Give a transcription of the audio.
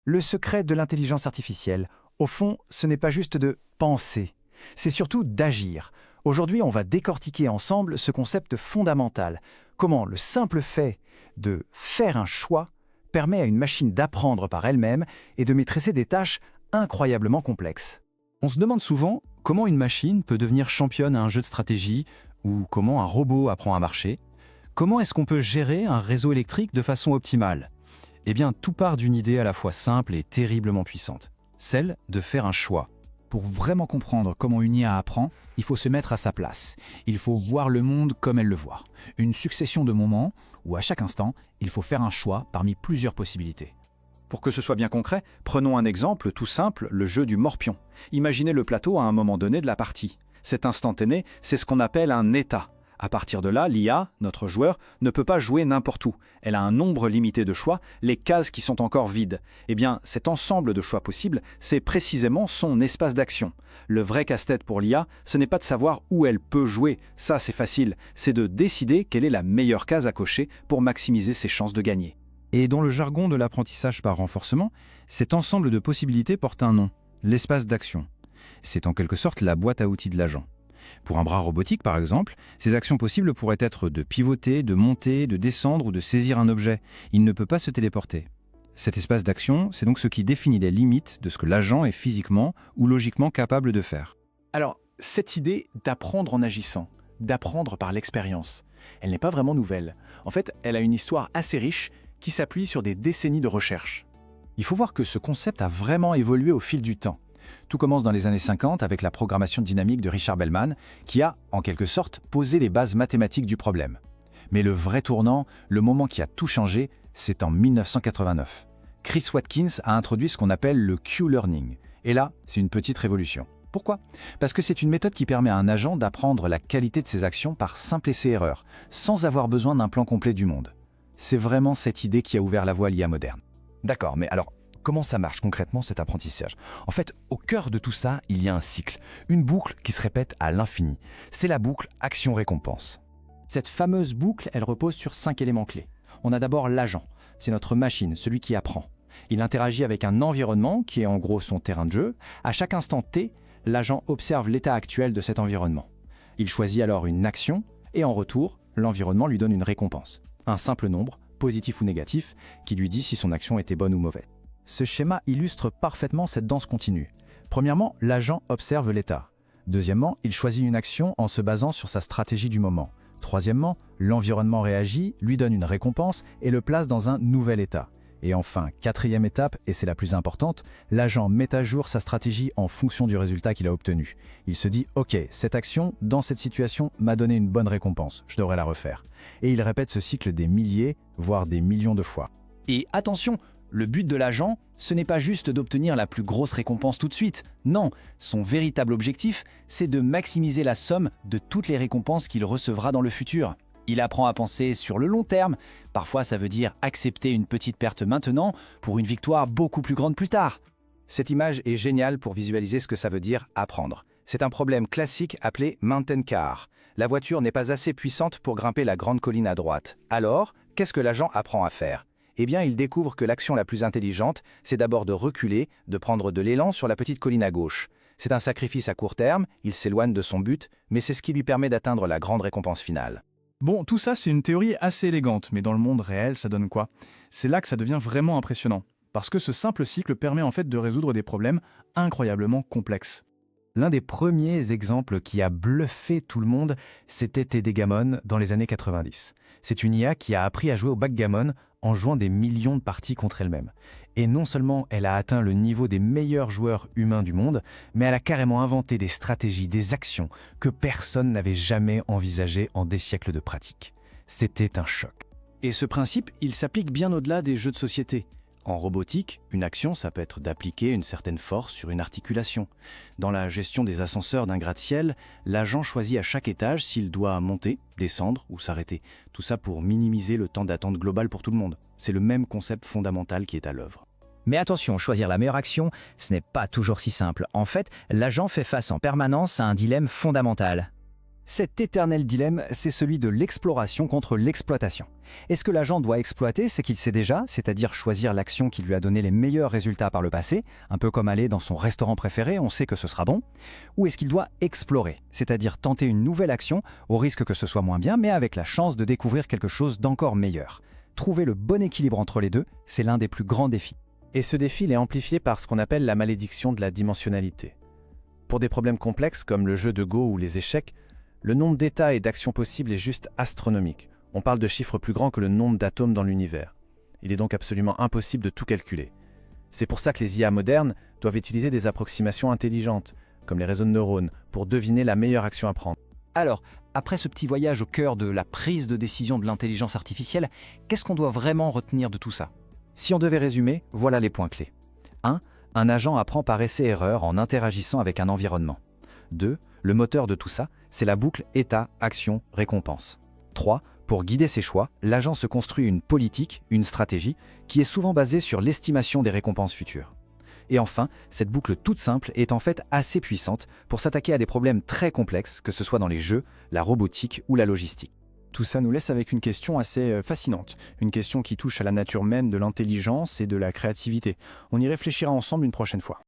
Le secret de l'intelligence artificielle, au fond, ce n'est pas juste de penser, c'est surtout d'agir. Aujourd'hui, on va décortiquer ensemble ce concept fondamental. Comment le simple fait de faire un choix permet à une machine d'apprendre par elle-même et de maîtriser des tâches incroyablement complexes. On se demande souvent comment une machine peut devenir championne à un jeu de stratégie ou comment un robot apprend à marcher. Comment est-ce qu'on peut gérer un réseau électrique de façon optimale? Eh bien, tout part d'une idée à la fois simple et terriblement puissante, celle de faire un choix. Pour vraiment comprendre comment une IA apprend, il faut se mettre à sa place. Il faut voir le monde comme elle le voit. Une succession de moments où à chaque instant, il faut faire un choix parmi plusieurs possibilités. Pour que ce soit bien concret, prenons un exemple tout simple, le jeu du morpion. Imaginez le plateau à un moment donné de la partie. Cet instantané, c'est ce qu'on appelle un état. À partir de là, l'IA, notre joueur, ne peut pas jouer n'importe où. Elle a un nombre limité de choix, les cases qui sont encore vides. Eh bien, cet ensemble de choix possibles, c'est précisément son espace d'action. Le vrai casse-tête pour l'IA, ce n'est pas de savoir où elle peut jouer, ça c'est facile, c'est de décider quelle est la meilleure case à cocher pour maximiser ses chances de gagner. Et dans le jargon de l'apprentissage par renforcement, cet ensemble de possibilités porte un nom, l'espace d'action. C'est en quelque sorte la boîte à outils de l'agent. Pour un bras robotique, par exemple, ces actions possibles pourraient être de pivoter, de monter, de descendre ou de saisir un objet. Il ne peut pas se téléporter. Cet espace d'action, c'est donc ce qui définit les limites de ce que l'agent est physiquement ou logiquement capable de faire. Alors, cette idée d'apprendre en agissant, d'apprendre par l'expérience, elle n'est pas vraiment nouvelle. En fait, elle a une histoire assez riche qui s'appuie sur des décennies de recherche. Il faut voir que ce concept a vraiment évolué au fil du temps. Tout commence dans les années 50 avec la programmation dynamique de Richard Bellman, qui a, en quelque sorte, posé les bases mathématiques du problème. Mais le vrai tournant, le moment qui a tout changé, c'est en 1989. Chris Watkins a introduit ce qu'on appelle le Q-learning. Et là, c'est une petite révolution. Pourquoi? Parce que c'est une méthode qui permet à un agent d'apprendre la qualité de ses actions par simple essai-erreur, sans avoir besoin d'un plan complet du monde. C'est vraiment cette idée qui a ouvert la voie à l'IA moderne. D'accord, mais alors, comment ça marche concrètement cet apprentissage? En fait, au cœur de tout ça, il y a un cycle, une boucle qui se répète à l'infini. C'est la boucle action-récompense. Cette fameuse boucle, elle repose sur 5 éléments clés. On a d'abord l'agent, c'est notre machine, celui qui apprend. Il interagit avec un environnement qui est en gros son terrain de jeu. À chaque instant T, l'agent observe l'état actuel de cet environnement. Il choisit alors une action et en retour, l'environnement lui donne une récompense. Un simple nombre, positif ou négatif, qui lui dit si son action était bonne ou mauvaise. Ce schéma illustre parfaitement cette danse continue. Premièrement, l'agent observe l'état. Deuxièmement, il choisit une action en se basant sur sa stratégie du moment. Troisièmement, l'environnement réagit, lui donne une récompense et le place dans un nouvel état. Et enfin, quatrième étape, et c'est la plus importante, l'agent met à jour sa stratégie en fonction du résultat qu'il a obtenu. Il se dit « Ok, cette action, dans cette situation, m'a donné une bonne récompense, je devrais la refaire ». Et il répète ce cycle des milliers, voire des millions de fois. Et attention, le but de l'agent, ce n'est pas juste d'obtenir la plus grosse récompense tout de suite. Non, son véritable objectif, c'est de maximiser la somme de toutes les récompenses qu'il recevra dans le futur. Il apprend à penser sur le long terme. Parfois, ça veut dire accepter une petite perte maintenant pour une victoire beaucoup plus grande plus tard. Cette image est géniale pour visualiser ce que ça veut dire apprendre. C'est un problème classique appelé mountain car. La voiture n'est pas assez puissante pour grimper la grande colline à droite. Alors, qu'est-ce que l'agent apprend à faire? Eh bien, il découvre que l'action la plus intelligente, c'est d'abord de reculer, de prendre de l'élan sur la petite colline à gauche. C'est un sacrifice à court terme, il s'éloigne de son but, mais c'est ce qui lui permet d'atteindre la grande récompense finale. Bon, tout ça, c'est une théorie assez élégante, mais dans le monde réel, ça donne quoi? C'est là que ça devient vraiment impressionnant, parce que ce simple cycle permet en fait de résoudre des problèmes incroyablement complexes. L'un des premiers exemples qui a bluffé tout le monde, c'était Tedegamon dans les années 90. C'est une IA qui a appris à jouer au backgammon en jouant des millions de parties contre elle-même. Et non seulement elle a atteint le niveau des meilleurs joueurs humains du monde, mais elle a carrément inventé des stratégies, des actions que personne n'avait jamais envisagées en des siècles de pratique. C'était un choc. Et ce principe, il s'applique bien au-delà des jeux de société. En robotique, une action, ça peut être d'appliquer une certaine force sur une articulation. Dans la gestion des ascenseurs d'un gratte-ciel, l'agent choisit à chaque étage s'il doit monter, descendre ou s'arrêter. Tout ça pour minimiser le temps d'attente global pour tout le monde. C'est le même concept fondamental qui est à l'œuvre. Mais attention, choisir la meilleure action, ce n'est pas toujours si simple. En fait, l'agent fait face en permanence à un dilemme fondamental. Cet éternel dilemme, c'est celui de l'exploration contre l'exploitation. Est-ce que l'agent doit exploiter ce qu'il sait déjà, c'est-à-dire choisir l'action qui lui a donné les meilleurs résultats par le passé, un peu comme aller dans son restaurant préféré, on sait que ce sera bon, ou est-ce qu'il doit explorer, c'est-à-dire tenter une nouvelle action, au risque que ce soit moins bien, mais avec la chance de découvrir quelque chose d'encore meilleur. Trouver le bon équilibre entre les deux, c'est l'un des plus grands défis. Et ce défi il est amplifié par ce qu'on appelle la malédiction de la dimensionnalité. Pour des problèmes complexes comme le jeu de Go ou les échecs, le nombre d'états et d'actions possibles est juste astronomique. On parle de chiffres plus grands que le nombre d'atomes dans l'univers. Il est donc absolument impossible de tout calculer. C'est pour ça que les IA modernes doivent utiliser des approximations intelligentes, comme les réseaux de neurones, pour deviner la meilleure action à prendre. Alors, après ce petit voyage au cœur de la prise de décision de l'intelligence artificielle, qu'est-ce qu'on doit vraiment retenir de tout ça? Si on devait résumer, voilà les points clés. 1. Un agent apprend par essai-erreur en interagissant avec un environnement. 2. Le moteur de tout ça, c'est la boucle état, action, récompense. 3. Pour guider ses choix, l'agent se construit une politique, une stratégie, qui est souvent basée sur l'estimation des récompenses futures. Et enfin, cette boucle toute simple est en fait assez puissante pour s'attaquer à des problèmes très complexes, que ce soit dans les jeux, la robotique ou la logistique. Tout ça nous laisse avec une question assez fascinante, une question qui touche à la nature même de l'intelligence et de la créativité. On y réfléchira ensemble une prochaine fois.